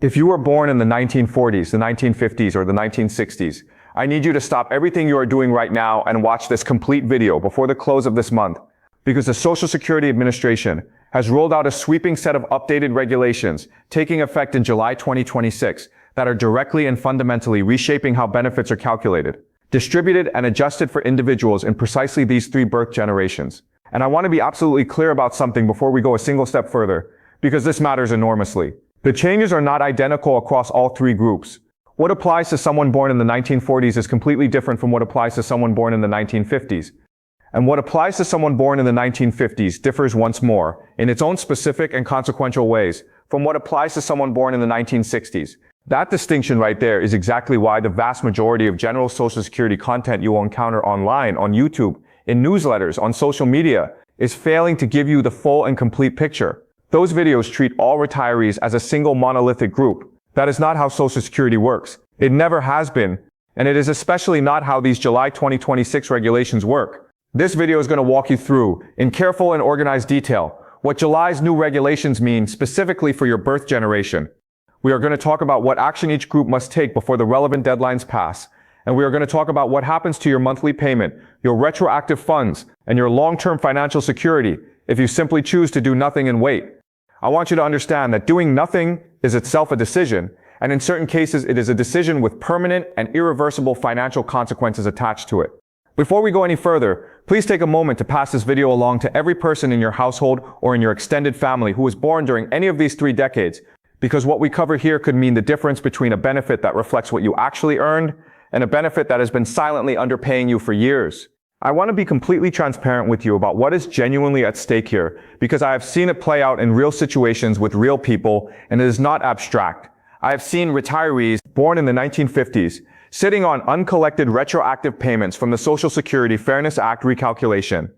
If you were born in the 1940s, the 1950s, or the 1960s, I need you to stop everything you are doing right now and watch this complete video before the close of this month, because the Social Security Administration has rolled out a sweeping set of updated regulations taking effect in July 2026 that are directly and fundamentally reshaping how benefits are calculated, distributed, and adjusted for individuals in precisely these three birth generations. And I want to be absolutely clear about something before we go a single step further, because this matters enormously. The changes are not identical across all three groups. What applies to someone born in the 1940s is completely different from what applies to someone born in the 1950s. And what applies to someone born in the 1950s differs once more, in its own specific and consequential ways, from what applies to someone born in the 1960s. That distinction right there is exactly why the vast majority of general Social Security content you will encounter online, on YouTube, in newsletters, on social media, is failing to give you the full and complete picture. Those videos treat all retirees as a single monolithic group. That is not how Social Security works. It never has been, and it is especially not how these July 2026 regulations work. This video is going to walk you through, in careful and organized detail, what July's new regulations mean specifically for your birth generation. We are going to talk about what action each group must take before the relevant deadlines pass, and we are going to talk about what happens to your monthly payment, your retroactive funds, and your long-term financial security if you simply choose to do nothing and wait. I want you to understand that doing nothing is itself a decision, and in certain cases it is a decision with permanent and irreversible financial consequences attached to it. Before we go any further, please take a moment to pass this video along to every person in your household or in your extended family who was born during any of these 3 decades, because what we cover here could mean the difference between a benefit that reflects what you actually earned and a benefit that has been silently underpaying you for years. I want to be completely transparent with you about what is genuinely at stake here, because I have seen it play out in real situations with real people, and it is not abstract. I have seen retirees born in the 1950s sitting on uncollected retroactive payments from the Social Security Fairness Act recalculation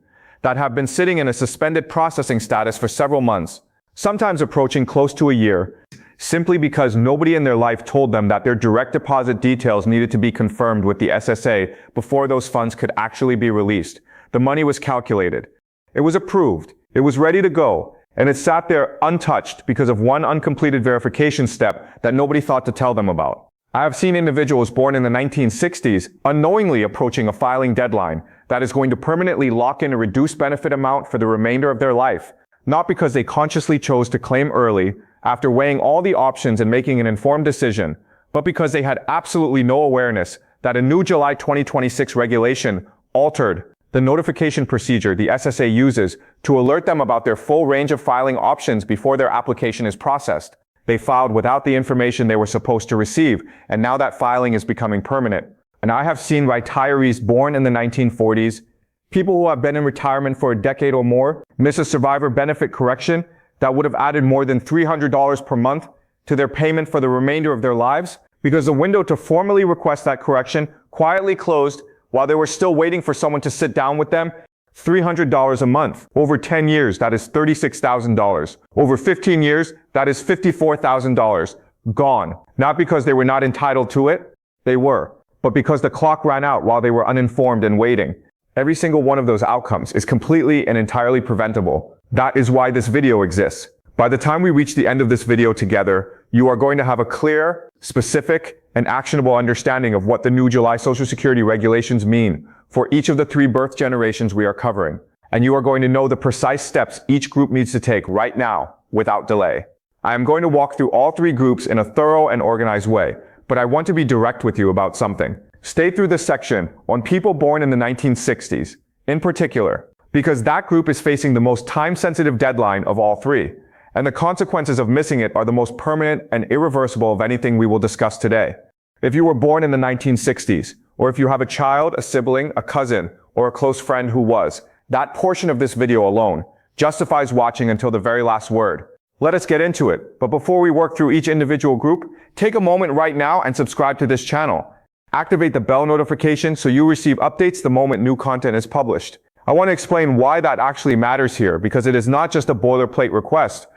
that have been sitting in a suspended processing status for several months, sometimes approaching close to a year, simply because nobody in their life told them that their direct deposit details needed to be confirmed with the SSA before those funds could actually be released. The money was calculated. It was approved. It was ready to go. And it sat there untouched because of one uncompleted verification step that nobody thought to tell them about. I have seen individuals born in the 1960s unknowingly approaching a filing deadline that is going to permanently lock in a reduced benefit amount for the remainder of their life, not because they consciously chose to claim early, after weighing all the options and making an informed decision, but because they had absolutely no awareness that a new July 2026 regulation altered the notification procedure the SSA uses to alert them about their full range of filing options before their application is processed. They filed without the information they were supposed to receive, and now that filing is becoming permanent. And I have seen retirees born in the 1940s, people who have been in retirement for a decade or more, miss a survivor benefit correction that would have added more than $300 per month to their payment for the remainder of their lives, because the window to formally request that correction quietly closed while they were still waiting for someone to sit down with them. $300 a month. Over 10 years, that is $36,000. Over 15 years, that is $54,000. Gone. Not because they were not entitled to it, they were, but because the clock ran out while they were uninformed and waiting. Every single one of those outcomes is completely and entirely preventable. That is why this video exists. By the time we reach the end of this video together, you are going to have a clear, specific, and actionable understanding of what the new July Social Security regulations mean for each of the 3 birth generations we are covering. And you are going to know the precise steps each group needs to take right now, without delay. I am going to walk through all 3 groups in a thorough and organized way, but I want to be direct with you about something. Stay through this section on people born in the 1960s, in particular, because that group is facing the most time-sensitive deadline of all 3, and the consequences of missing it are the most permanent and irreversible of anything we will discuss today. If you were born in the 1960s, or if you have a child, a sibling, a cousin, or a close friend who was, that portion of this video alone justifies watching until the very last word. Let us get into it, but before we work through each individual group, take a moment right now and subscribe to this channel. Activate the bell notification so you receive updates the moment new content is published. I want to explain why that actually matters here, because it is not just a boilerplate request.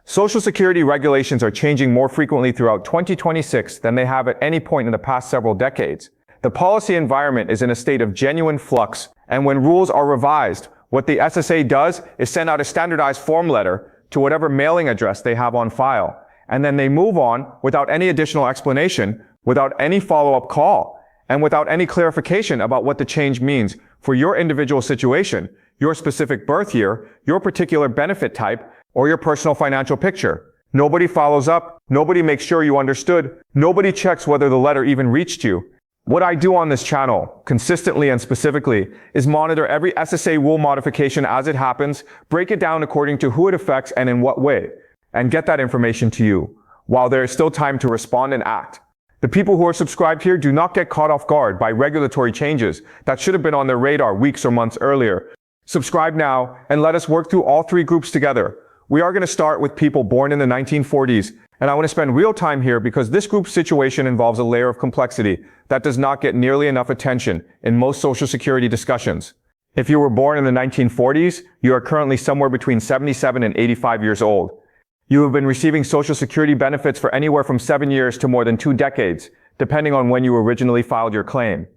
Social Security regulations are changing more frequently throughout 2026 than they have at any point in the past several decades. The policy environment is in a state of genuine flux, and when rules are revised, what the SSA does is send out a standardized form letter to whatever mailing address they have on file. and then they move on without any additional explanation, without any follow-up call, and without any clarification about what the change means for your individual situation, your specific birth year, your particular benefit type, or your personal financial picture. Nobody follows up, nobody makes sure you understood, nobody checks whether the letter even reached you. What I do on this channel, consistently and specifically, is monitor every SSA rule modification as it happens, break it down according to who it affects and in what way, and get that information to you, while there is still time to respond and act. The people who are subscribed here do not get caught off guard by regulatory changes that should have been on their radar weeks or months earlier. Subscribe now and let us work through all three groups together. We are going to start with people born in the 1940s, and I want to spend real time here because this group's situation involves a layer of complexity that does not get nearly enough attention in most Social Security discussions. If you were born in the 1940s, you are currently somewhere between 77 and 85 years old. You have been receiving Social Security benefits for anywhere from 7 years to more than 2 decades, depending on when you originally filed your claim.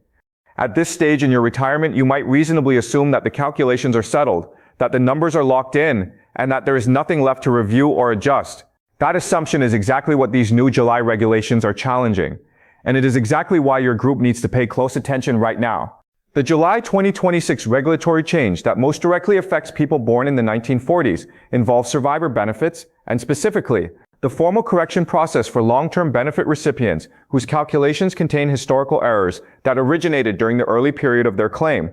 At this stage in your retirement, you might reasonably assume that the calculations are settled, that the numbers are locked in, and that there is nothing left to review or adjust. That assumption is exactly what these new July regulations are challenging, and it is exactly why your group needs to pay close attention right now. The July 2026 regulatory change that most directly affects people born in the 1940s involves survivor benefits, and specifically, the formal correction process for long-term benefit recipients whose calculations contain historical errors that originated during the early period of their claim.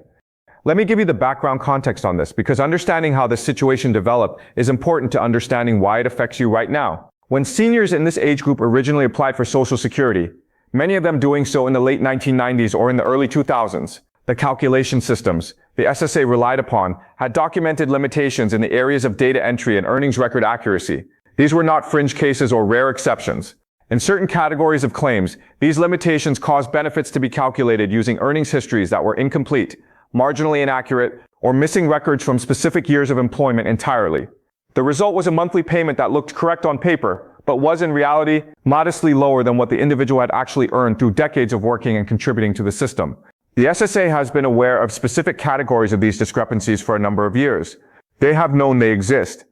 Let me give you the background context on this, because understanding how this situation developed is important to understanding why it affects you right now. When seniors in this age group originally applied for Social Security, many of them doing so in the late 1990s or in the early 2000s, the calculation systems the SSA relied upon had documented limitations in the areas of data entry and earnings record accuracy. These were not fringe cases or rare exceptions. In certain categories of claims, these limitations caused benefits to be calculated using earnings histories that were incomplete, marginally inaccurate, or missing records from specific years of employment entirely. The result was a monthly payment that looked correct on paper, but was in reality modestly lower than what the individual had actually earned through decades of working and contributing to the system. The SSA has been aware of specific categories of these discrepancies for a number of years. They have known they exist.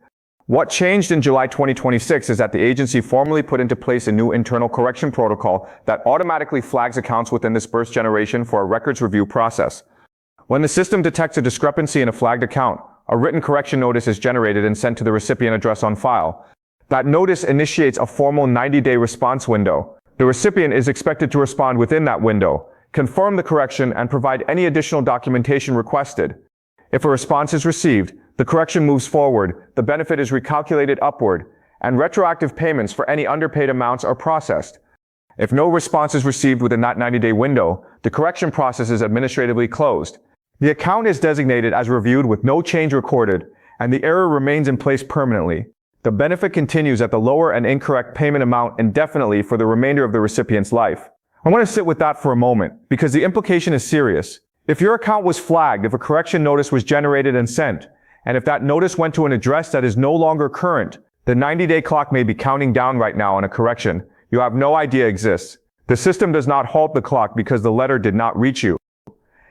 What changed in July 2026 is that the agency formally put into place a new internal correction protocol that automatically flags accounts within this birth generation for a records review process. When the system detects a discrepancy in a flagged account, a written correction notice is generated and sent to the recipient address on file. That notice initiates a formal 90-day response window. The recipient is expected to respond within that window, confirm the correction, and provide any additional documentation requested. If a response is received, the correction moves forward, the benefit is recalculated upward, and retroactive payments for any underpaid amounts are processed. If no response is received within that 90-day window, the correction process is administratively closed. The account is designated as reviewed with no change recorded, and the error remains in place permanently. The benefit continues at the lower and incorrect payment amount indefinitely for the remainder of the recipient's life. I want to sit with that for a moment, because the implication is serious. If your account was flagged, if a correction notice was generated and sent, and if that notice went to an address that is no longer current, the 90-day clock may be counting down right now on a correction you have no idea exists. The system does not halt the clock because the letter did not reach you.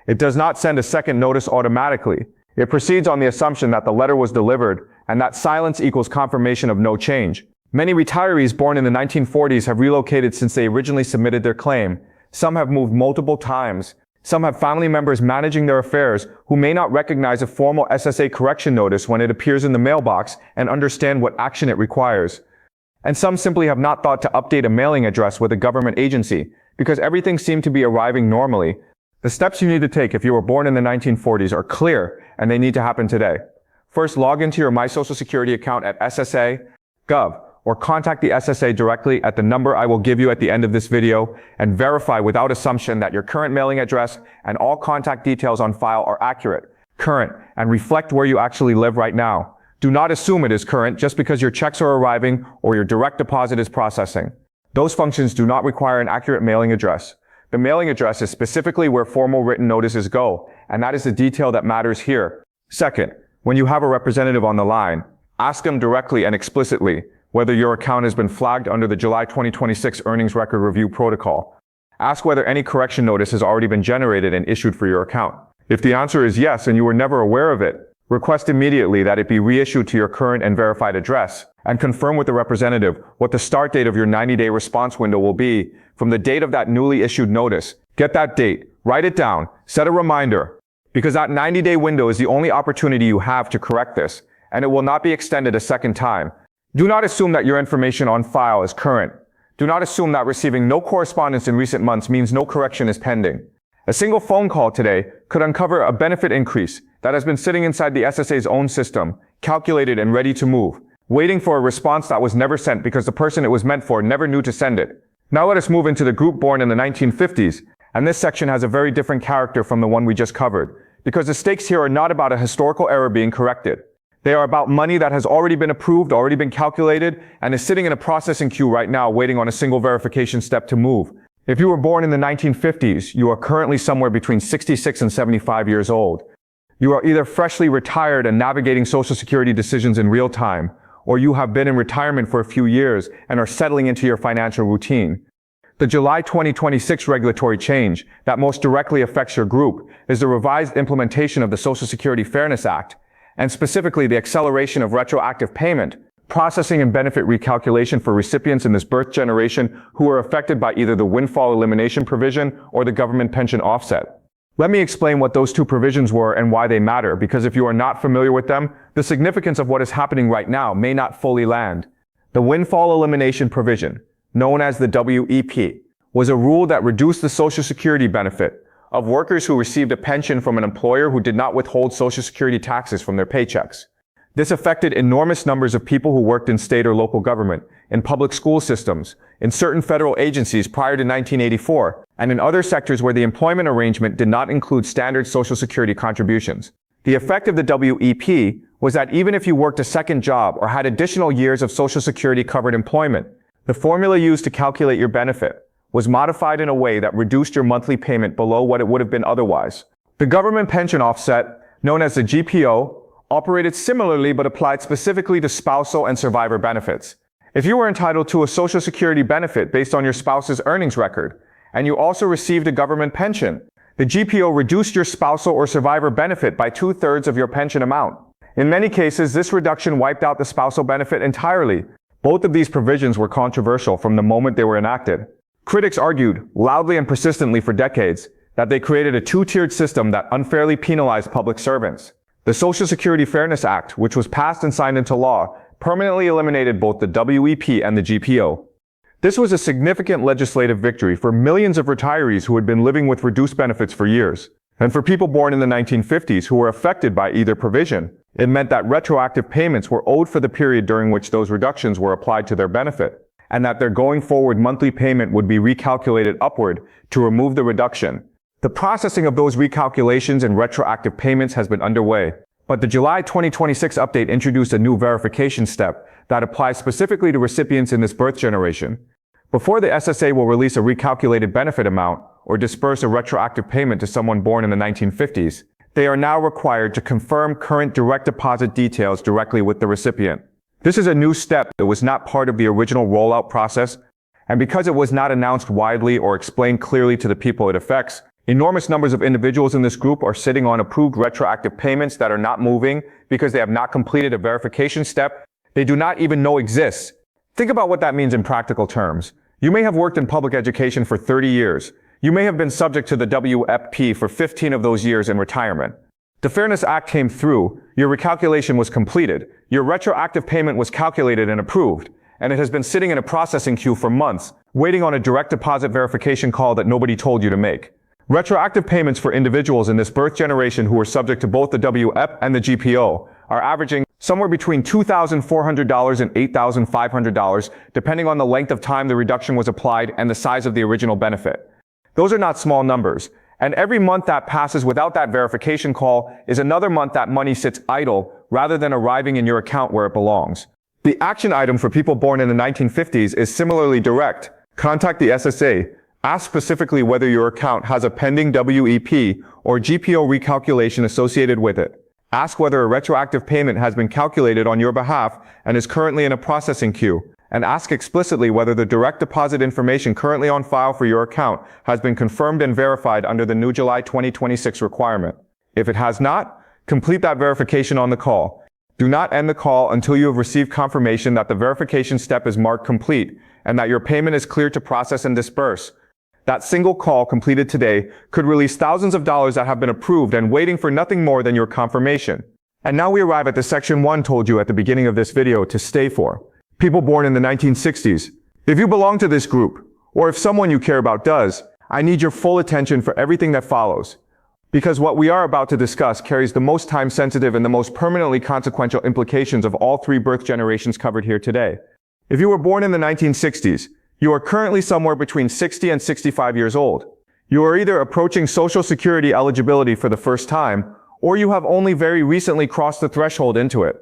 It does not send a second notice automatically. It proceeds on the assumption that the letter was delivered and that silence equals confirmation of no change. Many retirees born in the 1940s have relocated since they originally submitted their claim. Some have moved multiple times. Some have family members managing their affairs who may not recognize a formal SSA correction notice when it appears in the mailbox and understand what action it requires. And some simply have not thought to update a mailing address with a government agency because everything seemed to be arriving normally. The steps you need to take if you were born in the 1940s are clear, and they need to happen today. First, log into your My Social Security account at SSA.gov or contact the SSA directly at the number I will give you at the end of this video and verify without assumption that your current mailing address and all contact details on file are accurate, current, and reflect where you actually live right now. Do not assume it is current just because your checks are arriving or your direct deposit is processing. Those functions do not require an accurate mailing address. The mailing address is specifically where formal written notices go, and that is the detail that matters here. Second, when you have a representative on the line, ask them directly and explicitly whether your account has been flagged under the July 2026 Earnings Record Review Protocol. Ask whether any correction notice has already been generated and issued for your account. If the answer is yes and you were never aware of it, request immediately that it be reissued to your current and verified address, and confirm with the representative what the start date of your 90-day response window will be from the date of that newly issued notice. Get that date, write it down, set a reminder, because that 90-day window is the only opportunity you have to correct this, and it will not be extended a second time. Do not assume that your information on file is current. Do not assume that receiving no correspondence in recent months means no correction is pending. A single phone call today could uncover a benefit increase that has been sitting inside the SSA's own system, calculated and ready to move, waiting for a response that was never sent because the person it was meant for never knew to send it. Now let us move into the group born in the 1950s, and this section has a very different character from the one we just covered, because the stakes here are not about a historical error being corrected. They are about money that has already been approved, already been calculated, and is sitting in a processing queue right now waiting on a single verification step to move. If you were born in the 1950s, you are currently somewhere between 66 and 75 years old. You are either freshly retired and navigating Social Security decisions in real time, or you have been in retirement for a few years and are settling into your financial routine. The July 2026 regulatory change that most directly affects your group is the revised implementation of the Social Security Fairness Act, and specifically the acceleration of retroactive payment, processing and benefit recalculation for recipients in this birth generation who are affected by either the windfall elimination provision or the government pension offset. Let me explain what those two provisions were and why they matter, because if you are not familiar with them, the significance of what is happening right now may not fully land. The windfall elimination provision, known as the WEP, was a rule that reduced the Social Security benefit of workers who received a pension from an employer who did not withhold Social Security taxes from their paychecks. This affected enormous numbers of people who worked in state or local government, in public school systems, in certain federal agencies prior to 1984, and in other sectors where the employment arrangement did not include standard Social Security contributions. The effect of the WEP was that even if you worked a second job or had additional years of Social Security covered employment, the formula used to calculate your benefit was modified in a way that reduced your monthly payment below what it would have been otherwise. The government pension offset, known as the GPO, operated similarly but applied specifically to spousal and survivor benefits. If you were entitled to a Social Security benefit based on your spouse's earnings record, and you also received a government pension, the GPO reduced your spousal or survivor benefit by 2/3 of your pension amount. In many cases, this reduction wiped out the spousal benefit entirely. Both of these provisions were controversial from the moment they were enacted. Critics argued, loudly and persistently for decades, that they created a two-tiered system that unfairly penalized public servants. The Social Security Fairness Act, which was passed and signed into law, permanently eliminated both the WEP and the GPO. This was a significant legislative victory for millions of retirees who had been living with reduced benefits for years. And for people born in the 1950s who were affected by either provision, it meant that retroactive payments were owed for the period during which those reductions were applied to their benefit, and that their going forward monthly payment would be recalculated upward to remove the reduction. The processing of those recalculations and retroactive payments has been underway, but the July 2026 update introduced a new verification step that applies specifically to recipients in this birth generation. Before the SSA will release a recalculated benefit amount or disperse a retroactive payment to someone born in the 1950s, they are now required to confirm current direct deposit details directly with the recipient. This is a new step that was not part of the original rollout process, and because it was not announced widely or explained clearly to the people it affects, enormous numbers of individuals in this group are sitting on approved retroactive payments that are not moving because they have not completed a verification step they do not even know exists. Think about what that means in practical terms. You may have worked in public education for 30 years. You may have been subject to the WEP for 15 of those years in retirement. The Fairness Act came through, your recalculation was completed, your retroactive payment was calculated and approved, and it has been sitting in a processing queue for months, waiting on a direct deposit verification call that nobody told you to make. Retroactive payments for individuals in this birth generation who are subject to both the WEP and the GPO are averaging somewhere between $2,400 and $8,500, depending on the length of time the reduction was applied and the size of the original benefit. Those are not small numbers. And every month that passes without that verification call is another month that money sits idle rather than arriving in your account where it belongs. The action item for people born in the 1950s is similarly direct. Contact the SSA. Ask specifically whether your account has a pending WEP or GPO recalculation associated with it. Ask whether a retroactive payment has been calculated on your behalf and is currently in a processing queue. And ask explicitly whether the direct deposit information currently on file for your account has been confirmed and verified under the new July 2026 requirement. If it has not, complete that verification on the call. Do not end the call until you have received confirmation that the verification step is marked complete and that your payment is clear to process and disperse. That single call completed today could release thousands of dollars that have been approved and waiting for nothing more than your confirmation. And now we arrive at the section 1 told you at the beginning of this video to stay for. People born in the 1960s. If you belong to this group, or if someone you care about does, I need your full attention for everything that follows. Because what we are about to discuss carries the most time-sensitive and the most permanently consequential implications of all three birth generations covered here today. If you were born in the 1960s, you are currently somewhere between 60 and 65 years old. You are either approaching Social Security eligibility for the first time, or you have only very recently crossed the threshold into it.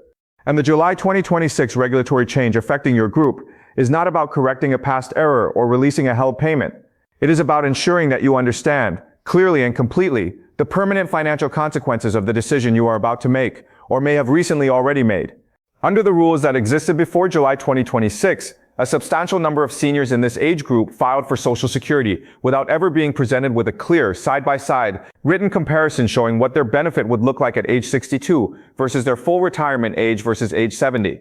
And the July 2026 regulatory change affecting your group is not about correcting a past error or releasing a held payment. It is about ensuring that you understand, clearly and completely, the permanent financial consequences of the decision you are about to make, or may have recently already made. Under the rules that existed before July 2026, a substantial number of seniors in this age group filed for Social Security without ever being presented with a clear, side-by-side, written comparison showing what their benefit would look like at age 62 versus their full retirement age versus age 70.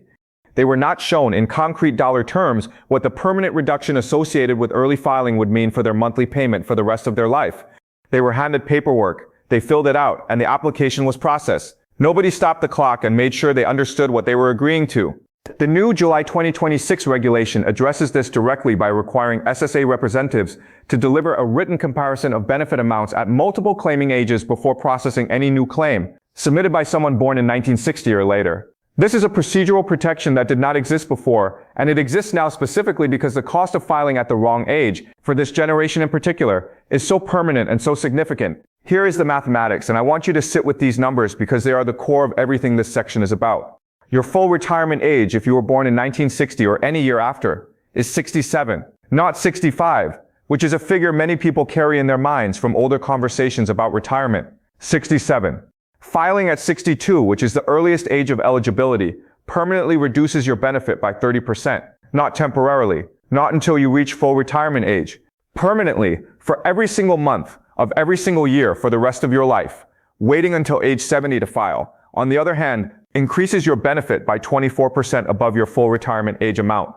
They were not shown in concrete dollar terms what the permanent reduction associated with early filing would mean for their monthly payment for the rest of their life. They were handed paperwork, they filled it out, and the application was processed. Nobody stopped the clock and made sure they understood what they were agreeing to. The new July 2026 regulation addresses this directly by requiring SSA representatives to deliver a written comparison of benefit amounts at multiple claiming ages before processing any new claim, submitted by someone born in 1960 or later. This is a procedural protection that did not exist before, and it exists now specifically because the cost of filing at the wrong age, for this generation in particular, is so permanent and so significant. Here is the mathematics, and I want you to sit with these numbers because they are the core of everything this section is about. Your full retirement age, if you were born in 1960 or any year after, is 67, not 65, which is a figure many people carry in their minds from older conversations about retirement. 67. Filing at 62, which is the earliest age of eligibility, permanently reduces your benefit by 30%, not temporarily, not until you reach full retirement age. Permanently, for every single month of every single year for the rest of your life, waiting until age 70 to file, on the other hand, increases your benefit by 24% above your full retirement age amount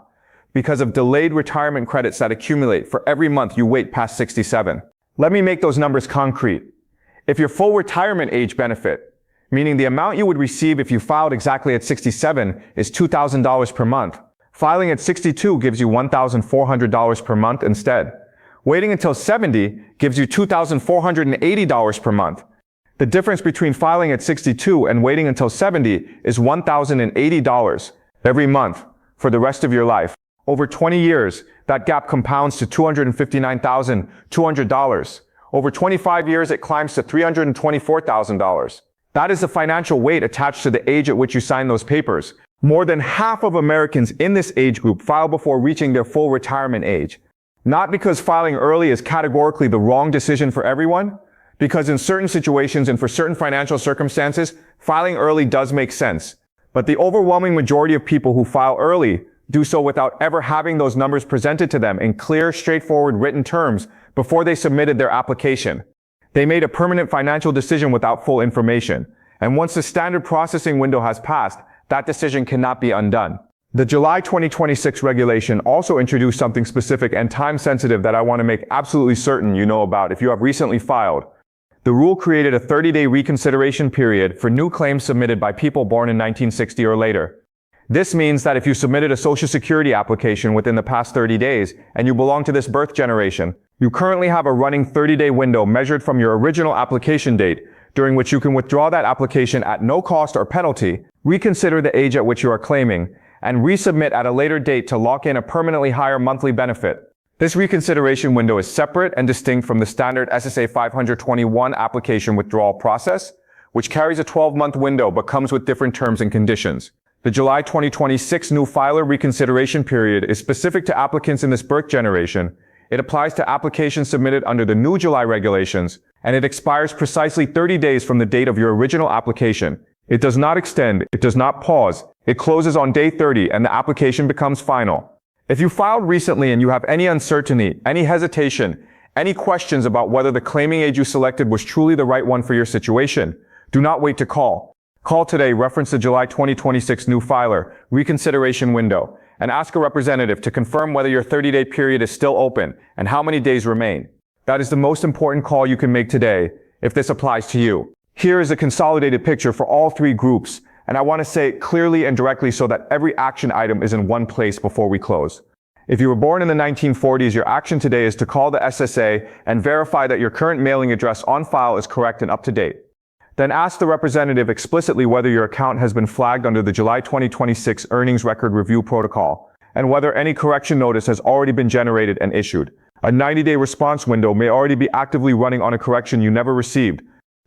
because of delayed retirement credits that accumulate for every month you wait past 67. Let me make those numbers concrete. If your full retirement age benefit, meaning the amount you would receive if you filed exactly at 67, is $2,000 per month, filing at 62 gives you $1,400 per month instead. Waiting until 70 gives you $2,480 per month. The difference between filing at 62 and waiting until 70 is $1,080 every month for the rest of your life. Over 20 years, that gap compounds to $259,200. Over 25 years, it climbs to $324,000. That is the financial weight attached to the age at which you sign those papers. More than half of Americans in this age group file before reaching their full retirement age. Not because filing early is categorically the wrong decision for everyone, because in certain situations and for certain financial circumstances, filing early does make sense. But the overwhelming majority of people who file early do so without ever having those numbers presented to them in clear, straightforward written terms before they submitted their application. They made a permanent financial decision without full information. And once the standard processing window has passed, that decision cannot be undone. The July 2026 regulation also introduced something specific and time-sensitive that I want to make absolutely certain you know about if you have recently filed. The rule created a 30-day reconsideration period for new claims submitted by people born in 1960 or later. This means that if you submitted a Social Security application within the past 30 days and you belong to this birth generation, you currently have a running 30-day window measured from your original application date, during which you can withdraw that application at no cost or penalty, reconsider the age at which you are claiming, and resubmit at a later date to lock in a permanently higher monthly benefit. This reconsideration window is separate and distinct from the standard SSA 521 application withdrawal process, which carries a 12-month window but comes with different terms and conditions. The July 2026 new filer reconsideration period is specific to applicants in this birth generation. It applies to applications submitted under the new July regulations, and it expires precisely 30 days from the date of your original application. It does not extend, it does not pause, it closes on day 30 and the application becomes final. If you filed recently and you have any uncertainty, any hesitation, any questions about whether the claiming age you selected was truly the right one for your situation, do not wait to call. Call today, reference the July 2026 new filer reconsideration window, and ask a representative to confirm whether your 30-day period is still open and how many days remain. That is the most important call you can make today if this applies to you. Here is a consolidated picture for all three groups, and I want to say it clearly and directly so that every action item is in one place before we close. If you were born in the 1940s, your action today is to call the SSA and verify that your current mailing address on file is correct and up to date. Then ask the representative explicitly whether your account has been flagged under the July 2026 Earnings Record Review Protocol, and whether any correction notice has already been generated and issued. A 90-day response window may already be actively running on a correction you never received.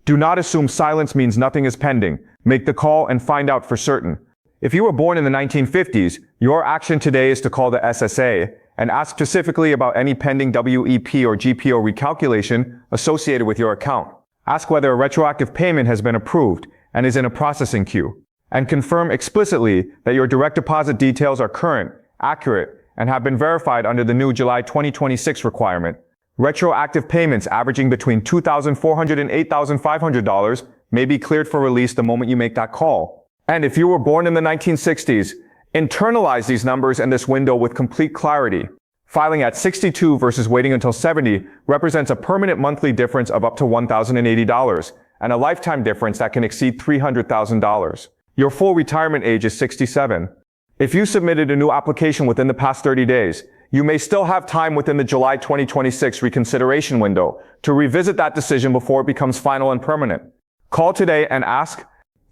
Do not assume silence means nothing is pending. Make the call and find out for certain. If you were born in the 1950s, your action today is to call the SSA and ask specifically about any pending WEP or GPO recalculation associated with your account. Ask whether a retroactive payment has been approved and is in a processing queue. And confirm explicitly that your direct deposit details are current, accurate, and have been verified under the new July 2026 requirement. Retroactive payments averaging between $2,400 and $8,500 may be cleared for release the moment you make that call. And if you were born in the 1960s, internalize these numbers in this window with complete clarity. Filing at 62 versus waiting until 70 represents a permanent monthly difference of up to $1,080 and a lifetime difference that can exceed $300,000. Your full retirement age is 67. If you submitted a new application within the past 30 days, you may still have time within the July 2026 reconsideration window to revisit that decision before it becomes final and permanent. Call today and ask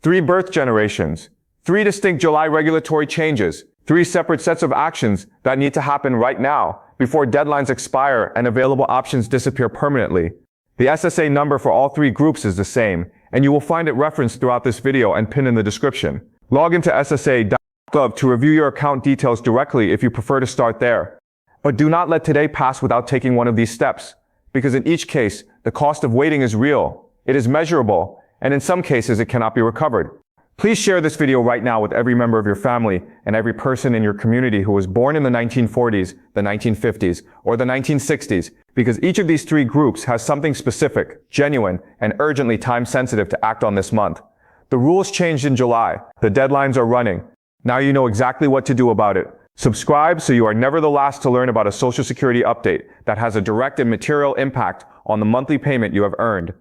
3 birth generations, 3 distinct July regulatory changes, 3 separate sets of actions that need to happen right now before deadlines expire and available options disappear permanently. The SSA number for all 3 groups is the same, and you will find it referenced throughout this video and pinned in the description. Log into ssa.gov to review your account details directly if you prefer to start there. But do not let today pass without taking one of these steps, because in each case, the cost of waiting is real, it is measurable, and in some cases it cannot be recovered. Please share this video right now with every member of your family and every person in your community who was born in the 1940s, the 1950s, or the 1960s, because each of these 3 groups has something specific, genuine, and urgently time-sensitive to act on this month. The rules changed in July. The deadlines are running. Now you know exactly what to do about it. Subscribe so you are never the last to learn about a Social Security update that has a direct and material impact on the monthly payment you have earned.